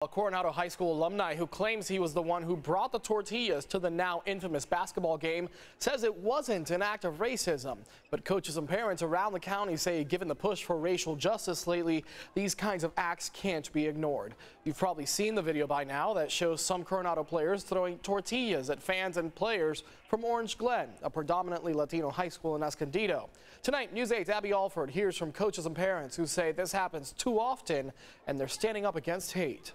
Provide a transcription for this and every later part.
A Coronado High School alumni who claims he was the one who brought the tortillas to the now infamous basketball game says it wasn't an act of racism. But coaches and parents around the county say given the push for racial justice lately, these kinds of acts can't be ignored. You've probably seen the video by now that shows some Coronado players throwing tortillas at fans and players from Orange Glen, a predominantly Latino high school in Escondido. Tonight, News 8's Abby Alford hears from coaches and parents who say this happens too often and they're standing up against hate.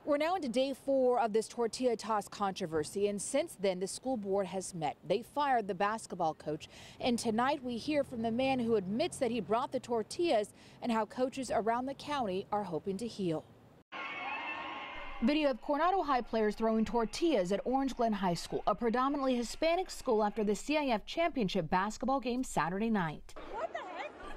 We're now into day 4 of this tortilla toss controversy, and since then the school board has met. They fired the basketball coach, and tonight we hear from the man who admits that he brought the tortillas and how coaches around the county are hoping to heal. Video of Coronado High players throwing tortillas at Orange Glen High School, a predominantly Hispanic school, after the CIF championship basketball game Saturday night.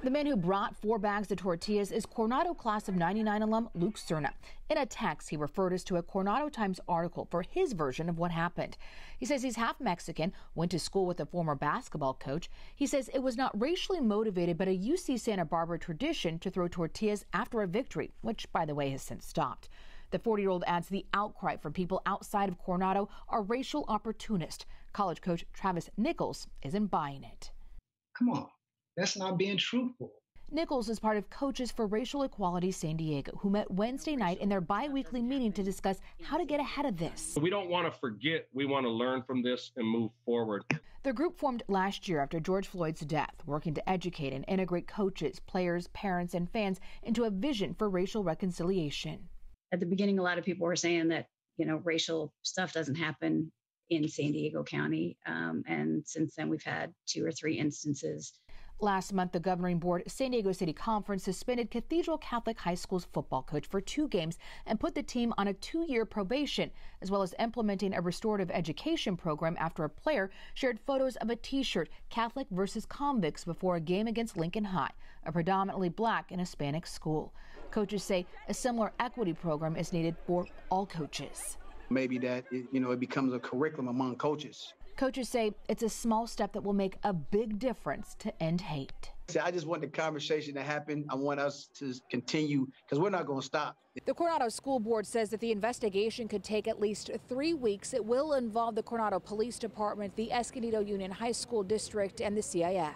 The man who brought 4 bags of tortillas is Coronado class of '99 alum Luke Serna. In a text, he referred us to a Coronado Times article for his version of what happened. He says he's half Mexican, went to school with a former basketball coach. He says it was not racially motivated, but a UC Santa Barbara tradition to throw tortillas after a victory, which, by the way, has since stopped. The 40-year-old adds the outcry from people outside of Coronado are racial opportunists. College coach Travis Nichols isn't buying it. Come on. That's not being truthful. Nichols is part of Coaches for Racial Equality San Diego, who met Wednesday night in their bi-weekly meeting to discuss how to get ahead of this. We don't want to forget. We want to learn from this and move forward. The group formed last year after George Floyd's death, working to educate and integrate coaches, players, parents, and fans into a vision for racial reconciliation. At the beginning, a lot of people were saying that, racial stuff doesn't happen in San Diego County. And since then, we've had 2 or 3 instances. Last month, the governing board San Diego City Conference suspended Cathedral Catholic High School's football coach for 2 games and put the team on a 2-year probation, as well as implementing a restorative education program after a player shared photos of a T-shirt, Catholic versus Convicts, before a game against Lincoln High, a predominantly Black and Hispanic school. Coaches say a similar equity program is needed for all coaches. Maybe that, it becomes a curriculum among coaches. Coaches say it's a small step that will make a big difference to end hate. I just want the conversation to happen. I want us to continue because we're not going to stop. The Coronado School Board says that the investigation could take at least 3 weeks. It will involve the Coronado Police Department, the Escondido Union High School District, and the CIF.